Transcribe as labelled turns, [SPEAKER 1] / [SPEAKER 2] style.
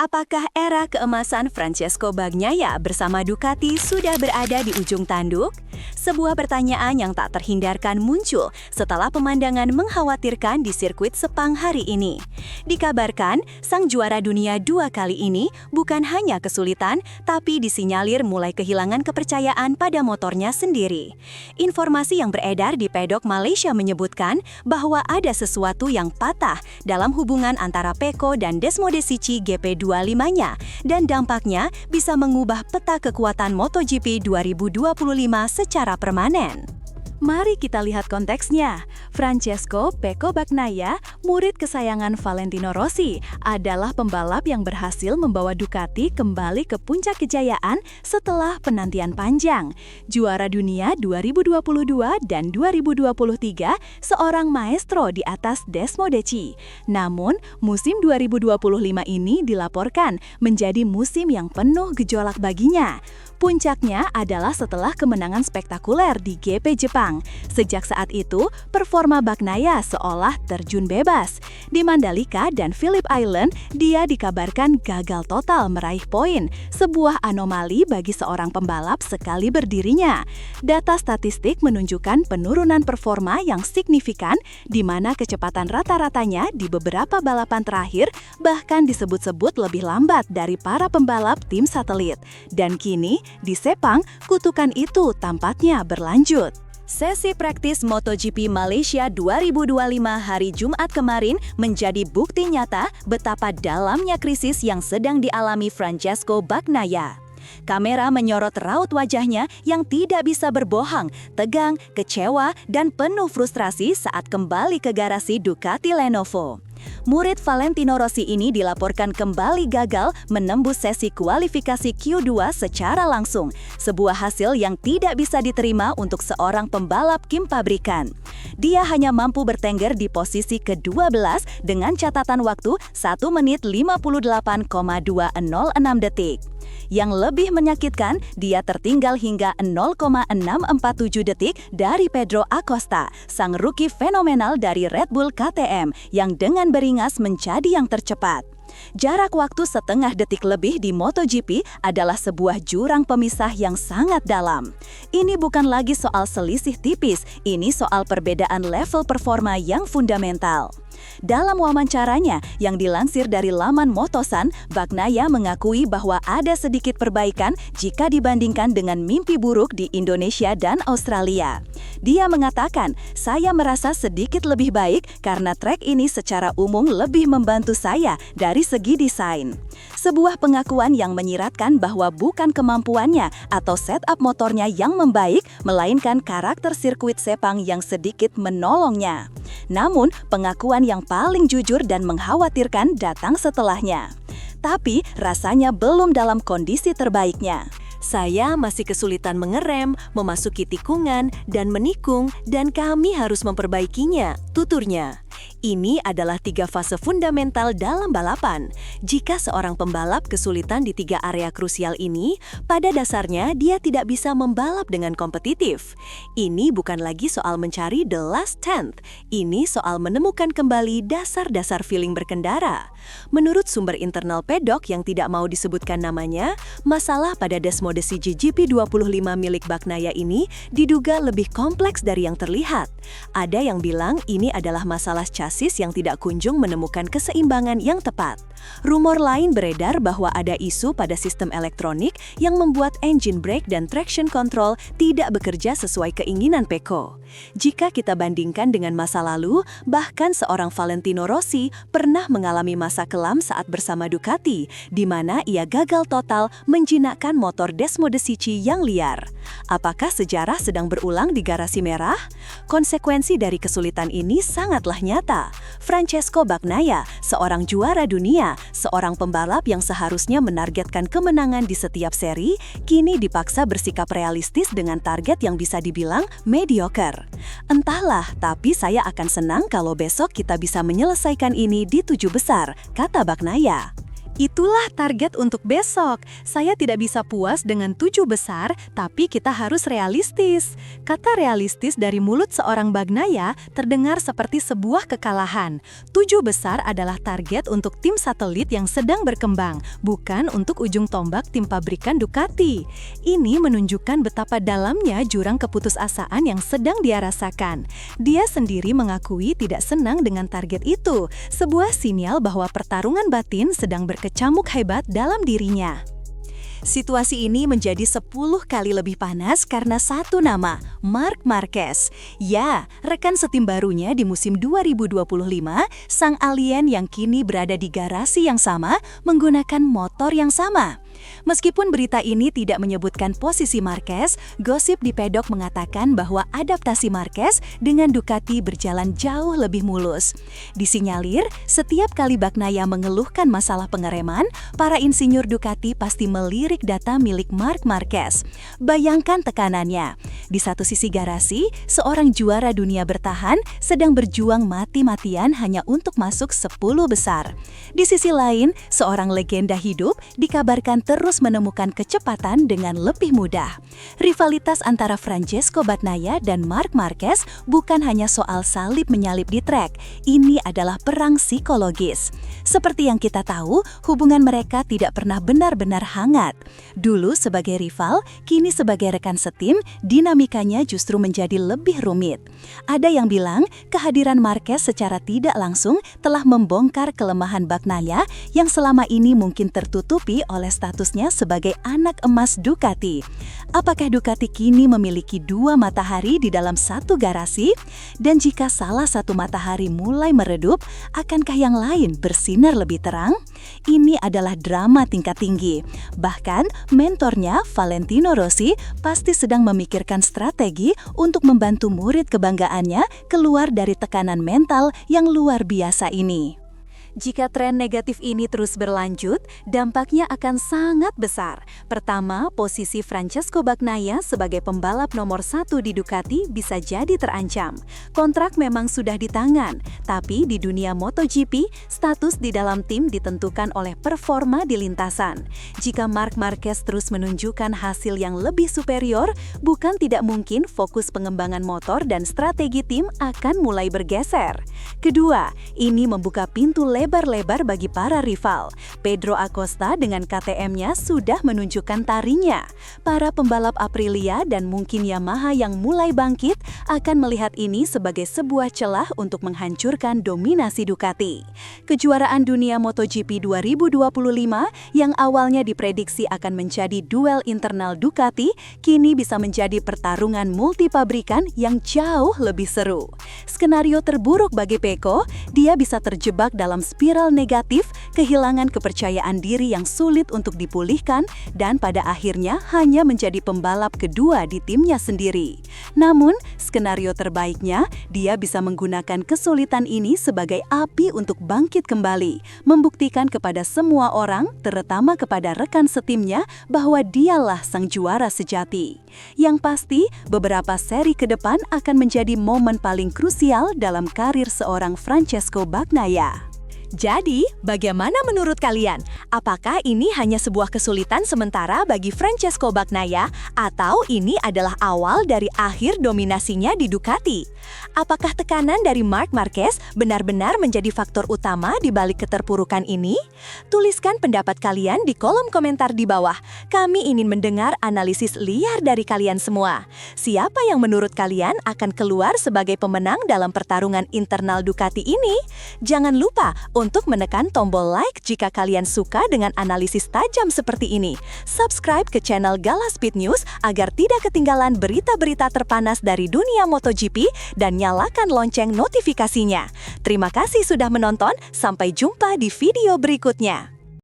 [SPEAKER 1] Apakah era keemasan Francesco Bagnaia bersama Ducati sudah berada di ujung tanduk? Sebuah pertanyaan yang tak terhindarkan muncul setelah pemandangan mengkhawatirkan di sirkuit Sepang hari ini. Dikabarkan, sang juara dunia 2 kali ini bukan hanya kesulitan, tapi disinyalir mulai kehilangan kepercayaan pada motornya sendiri. Informasi yang beredar di pedok Malaysia menyebutkan bahwa ada sesuatu yang patah dalam hubungan antara Pecco dan Desmodesici GP25-nya, dan dampaknya bisa mengubah peta kekuatan MotoGP 2025 secara permanen. Mari kita lihat konteksnya. Francesco Pecco Bagnaia, murid kesayangan Valentino Rossi, adalah pembalap yang berhasil membawa Ducati kembali ke puncak kejayaan setelah penantian panjang. Juara dunia 2022 dan 2023, seorang maestro di atas Desmodeci. Namun, musim 2025 ini dilaporkan menjadi musim yang penuh gejolak baginya. Puncaknya adalah setelah kemenangan spektakuler di GP Jepang. Sejak saat itu, performa Bagnaia seolah terjun bebas. Di Mandalika dan Phillip Island, dia dikabarkan gagal total meraih poin, sebuah anomali bagi seorang pembalap sekali berdirinya. Data statistik menunjukkan penurunan performa yang signifikan, di mana kecepatan rata-ratanya di beberapa balapan terakhir bahkan disebut-sebut lebih lambat dari para pembalap tim satelit. Dan kini, di Sepang, kutukan itu tampaknya berlanjut. Sesi praktis MotoGP Malaysia 2025 hari Jumat kemarin menjadi bukti nyata betapa dalamnya krisis yang sedang dialami Francesco Bagnaia. Kamera menyorot raut wajahnya yang tidak bisa berbohong, tegang, kecewa, dan penuh frustrasi saat kembali ke garasi Ducati Lenovo. Murid Valentino Rossi ini dilaporkan kembali gagal menembus sesi kualifikasi Q2 secara langsung, sebuah hasil yang tidak bisa diterima untuk seorang pembalap kim pabrikan. Dia hanya mampu bertengger di posisi ke-12 dengan catatan waktu 1 menit 58,206 detik. Yang lebih menyakitkan, dia tertinggal hingga 0,647 detik dari Pedro Acosta, sang rookie fenomenal dari Red Bull KTM yang dengan beringas menjadi yang tercepat. Jarak waktu setengah detik lebih di MotoGP adalah sebuah jurang pemisah yang sangat dalam. Ini bukan lagi soal selisih tipis, ini soal perbedaan level performa yang fundamental. Dalam wawancaranya yang dilansir dari laman Motosan, Bagnaia mengakui bahwa ada sedikit perbaikan jika dibandingkan dengan mimpi buruk di Indonesia dan Australia. Dia mengatakan, "Saya merasa sedikit lebih baik karena trek ini secara umum lebih membantu saya dari segi desain." Sebuah pengakuan yang menyiratkan bahwa bukan kemampuannya atau setup motornya yang membaik, melainkan karakter sirkuit Sepang yang sedikit menolongnya. Namun, pengakuan yang paling jujur dan mengkhawatirkan datang setelahnya. Tapi, rasanya belum dalam kondisi terbaiknya. "Saya masih kesulitan mengerem, memasuki tikungan, dan menikung, dan kami harus memperbaikinya," tuturnya. Ini adalah 3 fase fundamental dalam balapan. Jika seorang pembalap kesulitan di 3 area krusial ini, pada dasarnya dia tidak bisa membalap dengan kompetitif. Ini bukan lagi soal mencari the last tenth, ini soal menemukan kembali dasar-dasar feeling berkendara. Menurut sumber internal pedok yang tidak mau disebutkan namanya, masalah pada Desmodesici GP25 milik Bagnaia ini diduga lebih kompleks dari yang terlihat. Ada yang bilang ini adalah masalah chassis yang tidak kunjung menemukan keseimbangan yang tepat. Rumor lain beredar bahwa ada isu pada sistem elektronik yang membuat engine brake dan traction control tidak bekerja sesuai keinginan Pecco. Jika kita bandingkan dengan masa lalu, bahkan seorang Valentino Rossi pernah mengalami masa kelam saat bersama Ducati, di mana ia gagal total menjinakkan motor Desmodesici yang liar. Apakah sejarah sedang berulang di garasi merah? Konsekuensi dari kesulitan ini sangatlah nyata. Francesco Bagnaia, seorang juara dunia, seorang pembalap yang seharusnya menargetkan kemenangan di setiap seri, kini dipaksa bersikap realistis dengan target yang bisa dibilang mediocre. "Entahlah, tapi saya akan senang kalau besok kita bisa menyelesaikan ini di 7 besar," kata Bagnaia. Itulah target untuk besok. Saya tidak bisa puas dengan 7 besar, tapi kita harus realistis. Kata realistis dari mulut seorang Bagnaia terdengar seperti sebuah kekalahan. 7 besar adalah target untuk tim satelit yang sedang berkembang, bukan untuk ujung tombak tim pabrikan Ducati. Ini menunjukkan betapa dalamnya jurang keputusasaan yang sedang dia rasakan. Dia sendiri mengakui tidak senang dengan target itu, sebuah sinyal bahwa pertarungan batin sedang berkecamuk hebat dalam dirinya. Situasi ini menjadi 10 kali lebih panas karena satu nama, Marc Marquez. Ya, rekan setim barunya di musim 2025, sang alien yang kini berada di garasi yang sama menggunakan motor yang sama. Meskipun berita ini tidak menyebutkan posisi Marquez, gosip di pedok mengatakan bahwa adaptasi Marquez dengan Ducati berjalan jauh lebih mulus. Disinyalir, setiap kali Bagnaia mengeluhkan masalah pengereman, para insinyur Ducati pasti melirik data milik Marc Marquez. Bayangkan tekanannya. Di satu sisi garasi, seorang juara dunia bertahan sedang berjuang mati-matian hanya untuk masuk 10 besar. Di sisi lain, seorang legenda hidup dikabarkan terus menemukan kecepatan dengan lebih mudah. Rivalitas antara Francesco Bagnaia dan Marc Marquez bukan hanya soal salib-menyalip di trek, ini adalah perang psikologis. Seperti yang kita tahu, hubungan mereka tidak pernah benar-benar hangat. Dulu sebagai rival, kini sebagai rekan setim, dinamikanya justru menjadi lebih rumit. Ada yang bilang, kehadiran Marquez secara tidak langsung telah membongkar kelemahan Bagnaia yang selama ini mungkin tertutupi oleh statusnya sebagai anak emas Ducati. Apakah Ducati kini memiliki 2 matahari di dalam satu garasi? Dan jika salah satu matahari mulai meredup, akankah yang lain bersinar lebih terang? Ini adalah drama tingkat tinggi. Bahkan, mentornya Valentino Rossi pasti sedang memikirkan strategi untuk membantu murid kebanggaannya keluar dari tekanan mental yang luar biasa ini. Jika tren negatif ini terus berlanjut, dampaknya akan sangat besar. Pertama, posisi Francesco Bagnaia sebagai pembalap nomor 1 di Ducati bisa jadi terancam. Kontrak memang sudah di tangan, tapi di dunia MotoGP, status di dalam tim ditentukan oleh performa di lintasan. Jika Marc Marquez terus menunjukkan hasil yang lebih superior, bukan tidak mungkin fokus pengembangan motor dan strategi tim akan mulai bergeser. Kedua, ini membuka pintu lebar-lebar bagi para rival. Pedro Acosta dengan KTM-nya sudah menunjukkan tarinya. Para pembalap Aprilia dan mungkin Yamaha yang mulai bangkit akan melihat ini sebagai sebuah celah untuk menghancurkan dominasi Ducati. Kejuaraan dunia MotoGP 2025 yang awalnya diprediksi akan menjadi duel internal Ducati, kini bisa menjadi pertarungan multipabrikan yang jauh lebih seru. Skenario terburuk bagi Pecco, dia bisa terjebak dalam spiral negatif, kehilangan kepercayaan diri yang sulit untuk dipulihkan, dan pada akhirnya hanya menjadi pembalap kedua di timnya sendiri. Namun, skenario terbaiknya, dia bisa menggunakan kesulitan ini sebagai api untuk bangkit kembali, membuktikan kepada semua orang, terutama kepada rekan setimnya, bahwa dialah sang juara sejati. Yang pasti, beberapa seri ke depan akan menjadi momen paling krusial dalam karir seorang Francesco Bagnaia. Jadi, bagaimana menurut kalian? Apakah ini hanya sebuah kesulitan sementara bagi Francesco Bagnaia atau ini adalah awal dari akhir dominasinya di Ducati? Apakah tekanan dari Marc Marquez benar-benar menjadi faktor utama di balik keterpurukan ini? Tuliskan pendapat kalian di kolom komentar di bawah. Kami ingin mendengar analisis liar dari kalian semua. Siapa yang menurut kalian akan keluar sebagai pemenang dalam pertarungan internal Ducati ini? Jangan lupa untuk menekan tombol like jika kalian suka dengan analisis tajam seperti ini. Subscribe ke channel Gala Speed News agar tidak ketinggalan berita-berita terpanas dari dunia MotoGP dan nyalakan lonceng notifikasinya. Terima kasih sudah menonton, sampai jumpa di video berikutnya.